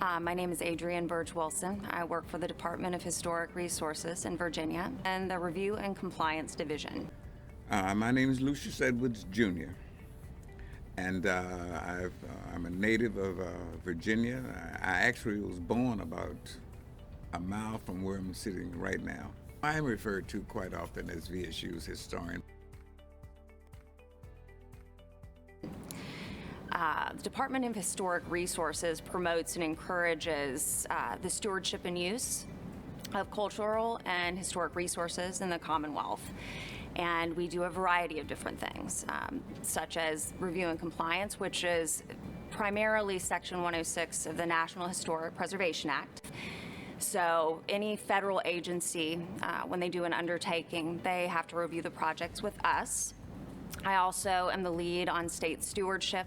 My name is Adrienne Birge-Wilson. I work for the Department of Historic Resources in Virginia and the Review and Compliance Division. My name is Lucious Edwards, Jr., and I'm a native of Virginia. I actually was born about a mile from where I'm sitting right now. I am referred to quite often as VSU's historian. The Department of Historic Resources promotes and encourages the stewardship and use of cultural and historic resources in the Commonwealth. And we do a variety of different things, such as review and compliance, which is primarily Section 106 of the National Historic Preservation Act. So any federal agency, when they do an undertaking, they have to review the projects with us. I also am the lead on state stewardship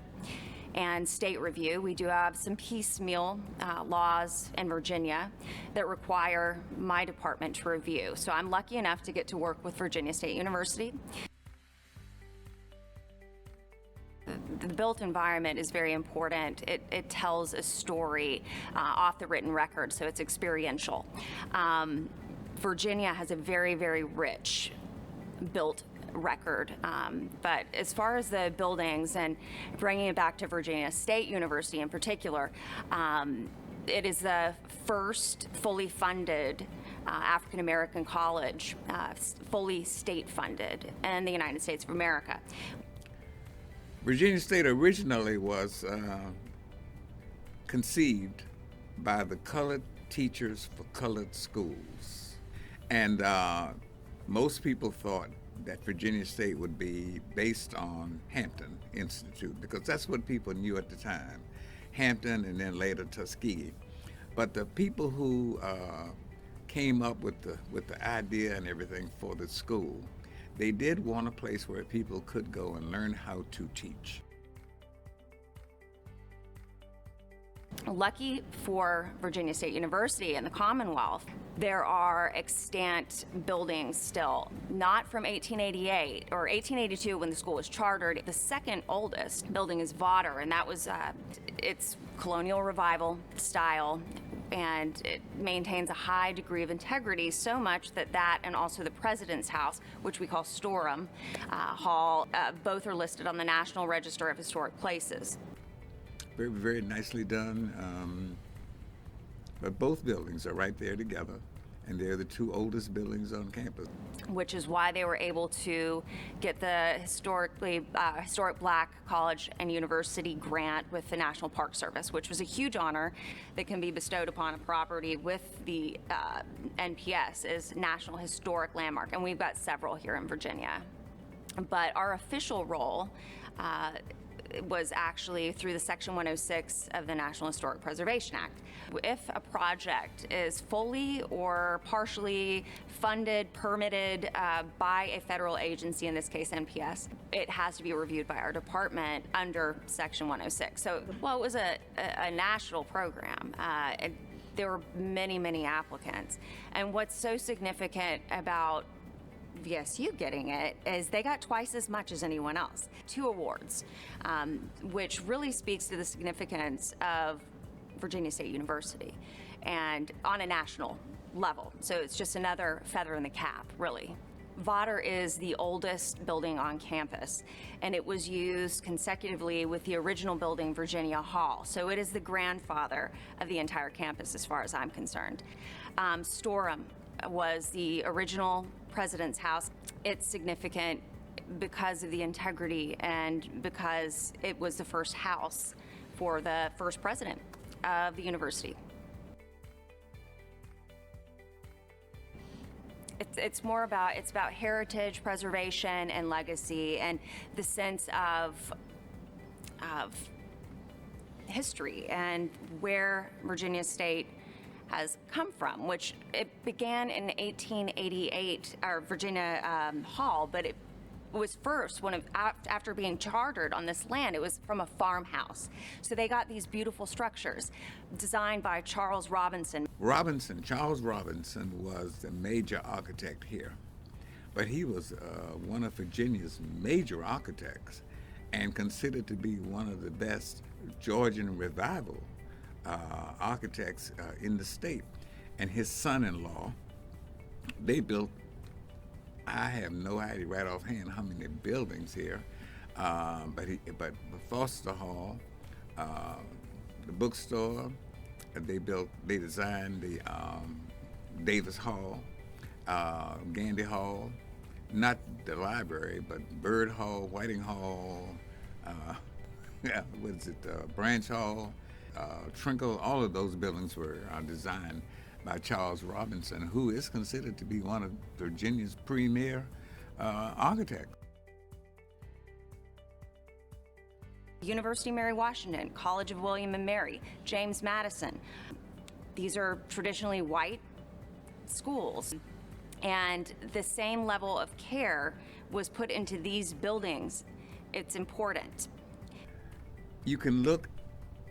and state review. We do have some piecemeal laws in Virginia that require my department to review. So I'm lucky enough to get to work with Virginia State University. The built environment is very important. It tells a story off the written record, so it's experiential. Virginia has a very, very rich built record, but as far as the buildings and bringing it back to Virginia State University in particular, it is the first fully funded African American college, fully state funded in the United States of America. Virginia State originally was conceived by the Colored Teachers for Colored Schools, and most people thought that Virginia State would be based on Hampton Institute, because that's what people knew at the time, Hampton and then later Tuskegee. But the people who came up with the idea and everything for the school, they did want a place where people could go and learn how to teach. Lucky for Virginia State University and the Commonwealth, there are extant buildings still, not from 1888 or 1882 when the school was chartered. The second oldest building is Vawter, and that was its colonial revival style, and it maintains a high degree of integrity, so much that and also the President's House, which we call Storum Hall, both are listed on the National Register of Historic Places. Very, very nicely done. But both buildings are right there together, and they're the two oldest buildings on campus. Which is why they were able to get the Historic Black College and University grant with the National Park Service, which was a huge honor that can be bestowed upon a property with the NPS as National Historic Landmark, and we've got several here in Virginia. But our official role was actually through the Section 106 of the National Historic Preservation Act. If a project is fully or partially funded, permitted by a federal agency, in this case NPS, it has to be reviewed by our department under Section 106. So, well, it was a national program. There were many, many applicants. And what's so significant about VSU getting it is they got twice as much as anyone else, 2 awards, which really speaks to the significance of Virginia State University and on a national level. So it's just another feather in the cap, really. Vawter is the oldest building on campus, and it was used consecutively with the original building, Virginia Hall. So it is the grandfather of the entire campus as far as I'm concerned. Storum was the original President's House. It's significant because of the integrity and because it was the first house for the first president of the university. It's about heritage, preservation, and legacy, and the sense of history and where Virginia State has come from, which it began in 1888, our Virginia Hall, but it was first, after being chartered on this land, it was from a farmhouse. So they got these beautiful structures designed by Charles Robinson. Charles Robinson was the major architect here, but he was one of Virginia's major architects and considered to be one of the best Georgian revival architects in the state. And his son-in-law, they built, I have no idea right offhand how many buildings here, but Foster Hall, the bookstore, they designed the Davis Hall, Gandy Hall, not the library, but Bird Hall, Whiting Hall, Branch Hall, Trinkle. All of those buildings were designed by Charles Robinson, who is considered to be one of Virginia's premier architects. University of Mary Washington, College of William and Mary, James Madison. These are traditionally white schools, and the same level of care was put into these buildings. It's important. You can look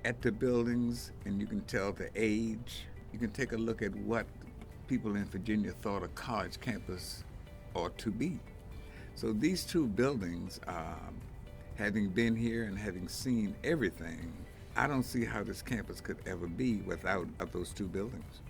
at the buildings and you can tell the age. You can take a look at what people in Virginia thought a college campus ought to be. So these two buildings, having been here and having seen everything, I don't see how this campus could ever be without those two buildings.